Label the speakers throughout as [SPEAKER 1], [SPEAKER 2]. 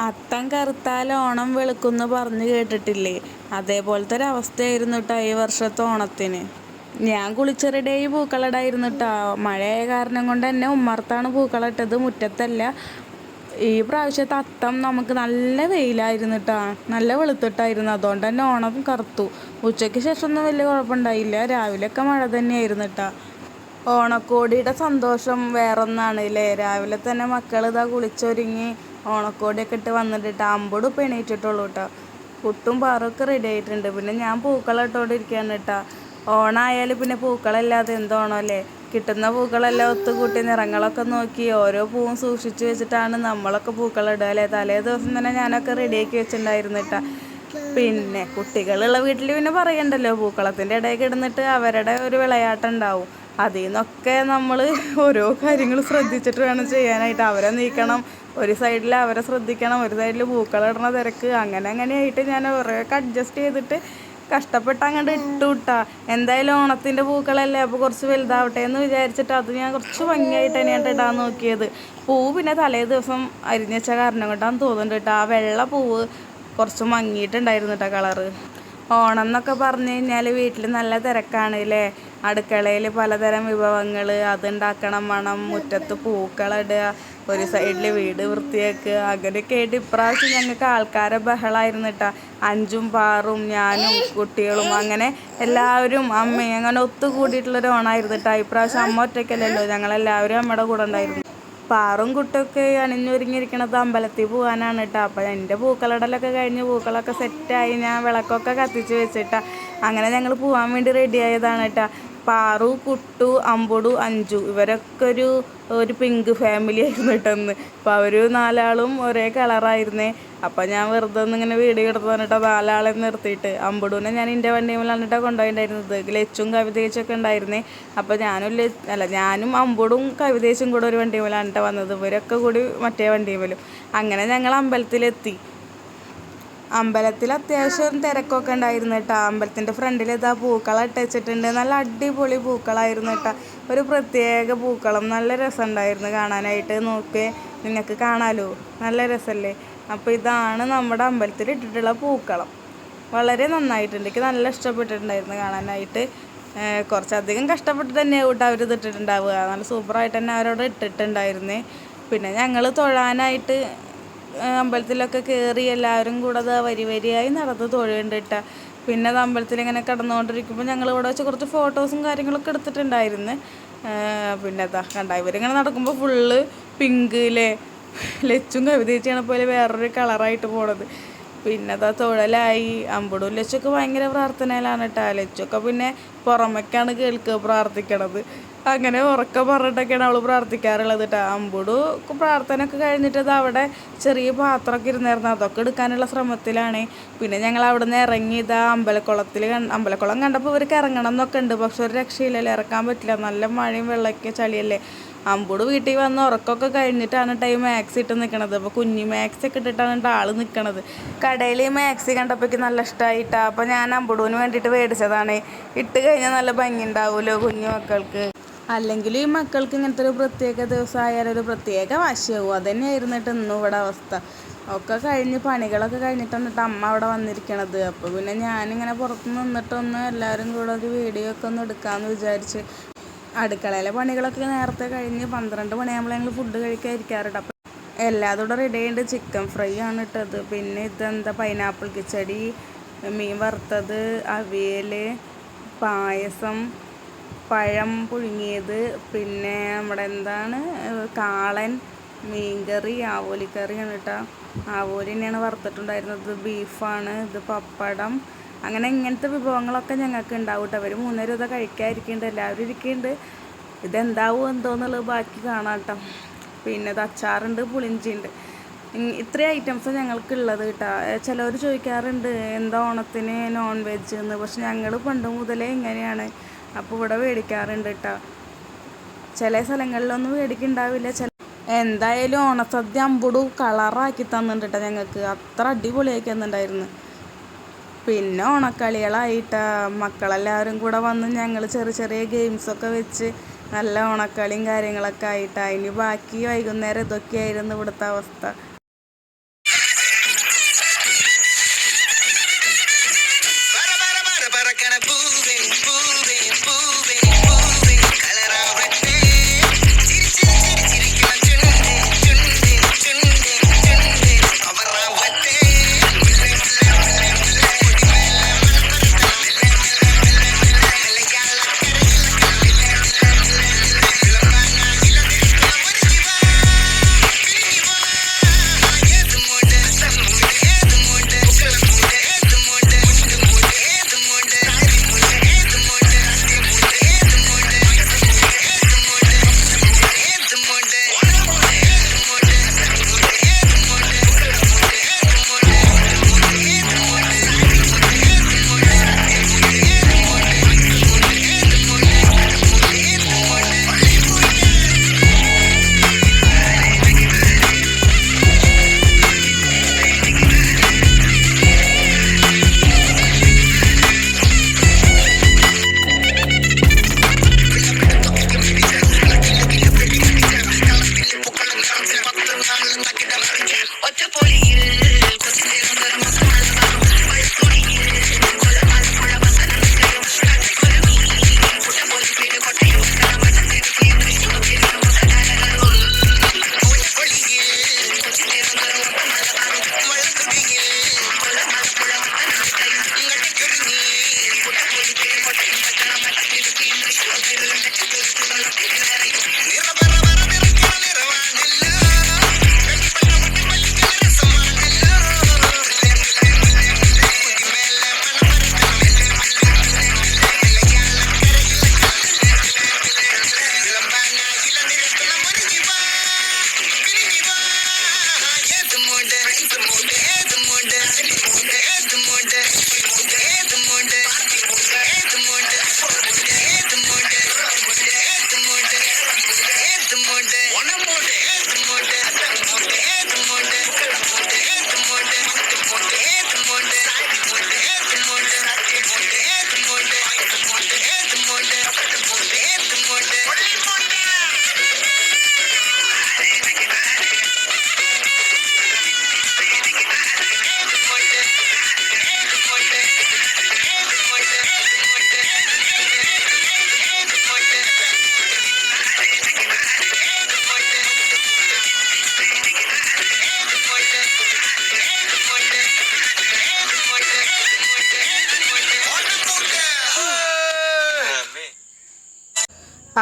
[SPEAKER 1] അത്തം കറുത്താൽ ഓണം വെളുക്കുന്ന് പറഞ്ഞു കേട്ടിട്ടില്ലേ? അതേപോലത്തെ ഒരവസ്ഥയായിരുന്നു കേട്ടോ ഈ വർഷത്തെ ഓണത്തിന്. ഞാൻ കുളിച്ച് റെഡിയായി പൂക്കളടായിരുന്നു കേട്ടോ. മഴയായ കാരണം കൊണ്ട് തന്നെ ഉമ്മർത്താണ് പൂക്കളിട്ടത്, മുറ്റത്തല്ല. ഈ പ്രാവശ്യത്തെ അത്തം നമുക്ക് നല്ല വെയിലായിരുന്നു കേട്ടോ, നല്ല വെളുത്തിട്ടായിരുന്നു. അതുകൊണ്ട് തന്നെ ഓണം കറുത്തു. ഉച്ചയ്ക്ക് ശേഷമൊന്നും വലിയ കുഴപ്പമുണ്ടായില്ല, രാവിലെയൊക്കെ മഴ തന്നെയായിരുന്നു കേട്ടോ. ഓണക്കോടിയുടെ സന്തോഷം വേറൊന്നാണ് അല്ലേ. രാവിലെ തന്നെ മക്കൾ ഇതാ കുളിച്ചൊരുങ്ങി ഓണക്കോടിയൊക്കെ ഇട്ട് വന്നിട്ട് അമ്പടും ഇപ്പം എണീറ്റിട്ടുള്ളൂ കേട്ടോ. പുട്ടും പാറൊക്കെ റെഡി ആയിട്ടുണ്ട്. പിന്നെ ഞാൻ പൂക്കളം ഇട്ടുകൊണ്ടിരിക്കുകയാണ് കേട്ടോ. ഓണമായാലും പിന്നെ പൂക്കളല്ലാതെ എന്തോണം അല്ലേ. കിട്ടുന്ന പൂക്കളെല്ലാം ഒത്തുകൂട്ടി നിറങ്ങളൊക്കെ നോക്കി ഓരോ പൂവും സൂക്ഷിച്ച് വെച്ചിട്ടാണ് നമ്മളൊക്കെ പൂക്കളം ഇടുക അല്ലേ. തലേ ദിവസം തന്നെ ഞാനൊക്കെ റെഡിയാക്കി വെച്ചിട്ടുണ്ടായിരുന്നു കേട്ടോ. പിന്നെ കുട്ടികളുള്ള വീട്ടിൽ പിന്നെ പറയണ്ടല്ലോ, പൂക്കളത്തിൻ്റെ ഇടയിൽ കിടന്നിട്ട് അവരുടെ ഒരു വിളയാട്ടം ഉണ്ടാവും. അതിൽ നിന്നൊക്കെ നമ്മൾ ഓരോ കാര്യങ്ങൾ ശ്രദ്ധിച്ചിട്ട് വേണം ചെയ്യാനായിട്ട്. അവരെ നീക്കണം, ഒരു സൈഡിൽ അവരെ ശ്രദ്ധിക്കണം, ഒരു സൈഡിൽ പൂക്കളിടണ തിരക്ക്, അങ്ങനെയായിട്ട് ഞാൻ കുറേയൊക്കെ അഡ്ജസ്റ്റ് ചെയ്തിട്ട് കഷ്ടപ്പെട്ട് അങ്ങോട്ട് ഇട്ടു വിട്ടാ. എന്തായാലും ഓണത്തിൻ്റെ പൂക്കളല്ലേ, അപ്പോൾ കുറച്ച് വലുതാവട്ടെ എന്ന് വിചാരിച്ചിട്ട് അത് ഞാൻ കുറച്ച് ഭംഗിയായിട്ട് തന്നെയാണ് ഇടാൻ നോക്കിയത്. പൂവ് പിന്നെ തലേ ദിവസം അരിഞ്ഞു വെച്ച കാരണം കൊണ്ടാന്ന് തോന്നുന്നുണ്ട് കേട്ടോ. ആ വെള്ള പൂവ് കുറച്ച് മങ്ങിയിട്ടുണ്ടായിരുന്നു കേട്ടോ കളറ്. ഓണം എന്നൊക്കെ പറഞ്ഞു കഴിഞ്ഞാൽ വീട്ടിൽ നല്ല തിരക്കാണ് അല്ലേ. അടുക്കളയിൽ പലതരം വിഭവങ്ങൾ, അതുണ്ടാക്കണം, മണം, മുറ്റത്ത് പൂക്കളിടുക, ഒരു സൈഡിൽ വീട് വൃത്തിയാക്കുക, അങ്ങനെയൊക്കെ ആയിട്ട് ഇപ്രാവശ്യം ഞങ്ങൾക്ക് ആൾക്കാരെ ബഹളമായിരുന്നു കേട്ടോ. അഞ്ചും പാറും ഞാനും കുട്ടികളും അങ്ങനെ എല്ലാവരും അമ്മയും അങ്ങനെ ഒത്തുകൂടിയിട്ടുള്ളൊരു ഓണമായിരുന്നു കേട്ടോ. ഇപ്രാവശ്യം അമ്മ ഒറ്റയ്ക്കല്ലല്ലോ, ഞങ്ങളെല്ലാവരും അമ്മയുടെ കൂടെ ഉണ്ടായിരുന്നു. പാറും കുട്ടൊക്കെ അണിഞ്ഞൊരുങ്ങിയിരിക്കണത് അമ്പലത്തിൽ പോകാനാണ് കേട്ടോ. അപ്പോൾ എൻ്റെ പൂക്കളിടലൊക്കെ കഴിഞ്ഞ് പൂക്കളൊക്കെ സെറ്റായി ഞാൻ വിളക്കൊക്കെ കത്തിച്ച് വെച്ചിട്ടാ അങ്ങനെ ഞങ്ങൾ പോകാൻ വേണ്ടി റെഡി ആയതാണ് കേട്ടോ. പാറു, കുട്ടു, അമ്പുടു, അഞ്ചു ഇവരൊക്കെ ഒരു പിങ്ക് ഫാമിലി ആയിരുന്നു കേട്ടോന്ന്. അപ്പോൾ അവർ നാലാളും ഒരേ കളറായിരുന്നേ. അപ്പോൾ ഞാൻ വെറുതെ ഒന്നിങ്ങനെ വീഡിയോ എടുത്തതാണ് കേട്ടോ, നാലാളെ നിർത്തിയിട്ട്. അമ്പുടൂനെ ഞാൻ എൻ്റെ വണ്ടിയുമ്പോഴാണ് കേട്ടോ കൊണ്ടുപോയിട്ടുണ്ടായിരുന്നത്. ലച്ചും കവിതേച്ചൊക്കെ ഉണ്ടായിരുന്നേ. അപ്പോൾ ഞാനും അമ്പുടും കവിതേച്ചും കൂടെ ഒരു വണ്ടിയുമ്പോഴാണ് കേട്ടോ വന്നത്, ഇവരൊക്കെ കൂടി മറ്റേ വണ്ടിയുമ്പോഴും. അങ്ങനെ ഞങ്ങൾ അമ്പലത്തിലെത്തി. അമ്പലത്തിൽ അത്യാവശ്യം തിരക്കൊക്കെ ഉണ്ടായിരുന്നു കേട്ടോ. അമ്പലത്തിൻ്റെ ഫ്രണ്ടിൽ ഇതാ പൂക്കളം ഇട്ട് വെച്ചിട്ടുണ്ട്. നല്ല അടിപൊളി പൂക്കളമായിരുന്നു കേട്ടോ. ഒരു പ്രത്യേക പൂക്കളം, നല്ല രസമുണ്ടായിരുന്നു കാണാനായിട്ട്. നോക്കിയേ, നിങ്ങൾക്ക് കാണാമല്ലോ, നല്ല രസമല്ലേ. അപ്പോൾ ഇതാണ് നമ്മുടെ അമ്പലത്തിൽ ഇട്ടിട്ടുള്ള പൂക്കളം. വളരെ നന്നായിട്ടുണ്ട്, എനിക്ക് നല്ല ഇഷ്ടപ്പെട്ടിട്ടുണ്ടായിരുന്നു കാണാനായിട്ട്. കുറച്ചധികം കഷ്ടപ്പെട്ട് തന്നെയാണ് കേട്ടോ അവർ ഇതിട്ടിട്ടുണ്ടാവുക. നല്ല സൂപ്പറായിട്ട് തന്നെ അവരവിടെ ഇട്ടിട്ടുണ്ടായിരുന്നേ. പിന്നെ ഞങ്ങൾ തൊഴാനായിട്ട് അമ്പലത്തിലൊക്കെ കയറി എല്ലാവരും കൂടെ അത് വരിയായി നടന്ന് തൊഴുന്നുണ്ട് കേട്ടോ. പിന്നെ അത് അമ്പലത്തിൽ ഇങ്ങനെ കിടന്നുകൊണ്ടിരിക്കുമ്പോൾ ഞങ്ങൾ ഇവിടെ വെച്ച് കുറച്ച് ഫോട്ടോസും കാര്യങ്ങളൊക്കെ എടുത്തിട്ടുണ്ടായിരുന്നു. പിന്നെ അതാ കണ്ട, ഇവരിങ്ങനെ നടക്കുമ്പോൾ ഫുള്ള് പിങ്കിലെ ലച്ചും കവിതേച്ചിയാണ് പോലെ വേറൊരു കളറായിട്ട് പോണത്. പിന്നെ അതാ തൊഴലായി. അമ്പുടും ലച്ചൊക്കെ ഭയങ്കര പ്രാർത്ഥനയിലാണ് കേട്ടോ. ലച്ചൊക്കെ പിന്നെ പുറമേക്കാണ് കേൾക്കുക പ്രാർത്ഥിക്കണത്. അങ്ങനെ ഉറക്കെ പറഞ്ഞിട്ടൊക്കെയാണ് അവൾ പ്രാർത്ഥിക്കാറുള്ളത് കേട്ടോ. അമ്പുടു പ്രാർത്ഥനയൊക്കെ കഴിഞ്ഞിട്ട് അത് അവിടെ ചെറിയ പാത്രമൊക്കെ ഇരുന്നായിരുന്നു, അതൊക്കെ എടുക്കാനുള്ള ശ്രമത്തിലാണ്. പിന്നെ ഞങ്ങൾ അവിടെ നിന്ന് ഇറങ്ങി ഇതാ അമ്പലക്കുളം കണ്ടപ്പോൾ ഇവർക്ക് ഇറങ്ങണം എന്നൊക്കെ ഉണ്ട്, പക്ഷെ ഒരു രക്ഷയില്ലല്ലോ, ഇറക്കാൻ പറ്റില്ല, നല്ല മഴയും വെള്ളമൊക്കെ ചളിയല്ലേ. അമ്പുട് വീട്ടിൽ വന്ന് ഉറക്കമൊക്കെ കഴിഞ്ഞിട്ടാണ് ടൈം മാക്സി ഇട്ട് നിൽക്കണത്. അപ്പോൾ കുഞ്ഞി മാക്സി ഒക്കെ ഇട്ടിട്ടാണ് ആൾ നിൽക്കണത്. കടയിൽ ഈ മാക്സി കണ്ടപ്പോഴേക്ക് നല്ല ഇഷ്ടമായിട്ടാ. അപ്പോൾ ഞാൻ അമ്പുടുവിന് വേണ്ടിയിട്ട് മേടിച്ചതാണ്. ഇട്ട് കഴിഞ്ഞാൽ നല്ല ഭംഗി ഉണ്ടാവുമല്ലോ കുഞ്ഞു മക്കൾക്ക്. അല്ലെങ്കിൽ ഈ മക്കൾക്ക് ഇങ്ങനത്തെ ഒരു പ്രത്യേക ദിവസമായാലും ഒരു പ്രത്യേക വാശിയാവും. അതുതന്നെയായിരുന്നിട്ട് ഇന്നും ഇവിടെ അവസ്ഥ. ഒക്കെ കഴിഞ്ഞ് പണികളൊക്കെ കഴിഞ്ഞിട്ടാണ് അമ്മ അവിടെ വന്നിരിക്കണത്. അപ്പോൾ പിന്നെ ഞാനിങ്ങനെ പുറത്ത് നിന്നിട്ടൊന്ന് എല്ലാവരും കൂടെ ഒരു വീഡിയോ ഒക്കെ ഒന്ന് എടുക്കാമെന്ന് വിചാരിച്ച്. അടുക്കളയിലെ പണികളൊക്കെ നേരത്തെ കഴിഞ്ഞ് 12 മണിയാകുമ്പോൾ ഞങ്ങൾ ഫുഡ് കഴിക്കാൻ ഇരിക്കാറുണ്ട്. അപ്പോൾ എല്ലാതും കൂടെ റെഡി ആയിട്ട് ചിക്കൻ ഫ്രൈ ആണ് ഇട്ടത്. പിന്നെ ഇതെന്താ പൈനാപ്പിൾ കിച്ചടി, മീൻ വറുത്തത്, അവിയൽ, പായസം, പഴം പുഴുങ്ങിയത്, പിന്നെ നമ്മുടെ എന്താണ് കാളൻ, മീൻകറി, ആവോലിക്കറിയാണ് കേട്ടോ. ആവോലി തന്നെയാണ് വറുത്തിട്ടുണ്ടായിരുന്നത്. ബീഫാണ് ഇത്, പപ്പടം, അങ്ങനെ ഇങ്ങനത്തെ വിഭവങ്ങളൊക്കെ ഞങ്ങൾക്ക് ഉണ്ടാവും കേട്ടോ. അവർ 3 നേരം ഇതാ കഴിക്കാതിരിക്കുന്നുണ്ട്, എല്ലാവരും ഇരിക്കുന്നുണ്ട്. ഇതെന്താവും എന്തോന്നുള്ളത് ബാക്കി കാണാം കേട്ടോ. പിന്നെ ഇത് അച്ചാറുണ്ട്, പുളിഞ്ചിയുണ്ട്, ഇത്രയും ഐറ്റംസ് ഞങ്ങൾക്കുള്ളത് കേട്ടോ. ചിലവർ ചോദിക്കാറുണ്ട് എന്താ ഓണത്തിന് നോൺ വെജ് എന്ന്, പക്ഷെ ഞങ്ങൾ പണ്ട് മുതലേ ഇങ്ങനെയാണ്. അപ്പോൾ ഇവിടെ മേടിക്കാറുണ്ട് കേട്ടോ. ചില സ്ഥലങ്ങളിലൊന്നും മേടിക്കുന്നുണ്ടാവില്ല. എന്തായാലും ഓണസദ്യ അമ്പുടു കളറാക്കി തന്നിട്ടുണ്ട് കേട്ടോ ഞങ്ങൾക്ക്, അത്ര അടിപൊളിയാക്കി തന്നിട്ടുണ്ടായിരുന്നു. പിന്നെ ഓണക്കളികളായിട്ടാ മക്കളെല്ലാവരും കൂടെ വന്ന് ഞങ്ങൾ ചെറിയ ഗെയിംസൊക്കെ വെച്ച് നല്ല ഓണക്കളിയും കാര്യങ്ങളൊക്കെ ആയിട്ടാണ്. ഇനി ബാക്കി വൈകുന്നേരം ഇതൊക്കെയായിരുന്നു ഇവിടുത്തെ അവസ്ഥ.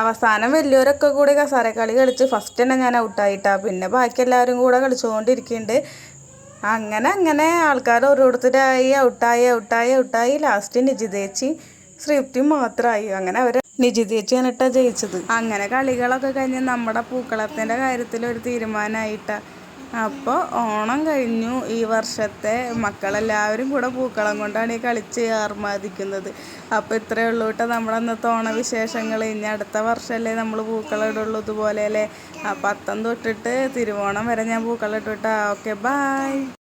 [SPEAKER 1] അവസാനം വലിയവരൊക്കെ കൂടി കസാരക്കളി കളിച്ച് ഫസ്റ്റ് തന്നെ ഞാൻ ഔട്ടായിട്ടാ. പിന്നെ ബാക്കി എല്ലാവരും കൂടെ കളിച്ചുകൊണ്ടിരിക്കുന്നുണ്ട്. അങ്ങനെ ആൾക്കാർ ഓരോരുത്തരായി ഔട്ടായി ലാസ്റ്റ് നിജിതേച്ചി ശ്രീപ്തി മാത്രമായി. അങ്ങനെ അവർ നിജിതേച്ചിയാണ് കേട്ടോ ജയിച്ചത്. അങ്ങനെ കളികളൊക്കെ കഴിഞ്ഞ് നമ്മുടെ പൂക്കളത്തിൻ്റെ കാര്യത്തിൽ ഒരു തീരുമാനമായിട്ടാ. അപ്പോൾ ഓണം കഴിഞ്ഞു. ഈ വർഷത്തെ മക്കളെല്ലാവരും കൂടെ പൂക്കളം കൊണ്ടാണ് ഈ കളിച്ച് ആർമാദിക്കുന്നത്. അപ്പോൾ ഇത്രയേ ഉള്ളൂ കേട്ടോ നമ്മുടെ അന്നത്തെ ഓണവിശേഷങ്ങൾ. ഇനി അടുത്ത വർഷമല്ലേ നമ്മൾ പൂക്കളം ഇടുള്ളൂ ഇതുപോലെ അല്ലേ. അപ്പം അത്തം തൊട്ടിട്ട് തിരുവോണം വരെ ഞാൻ പൂക്കളം ഇട്ടു കേട്ടോ. Okay, bye.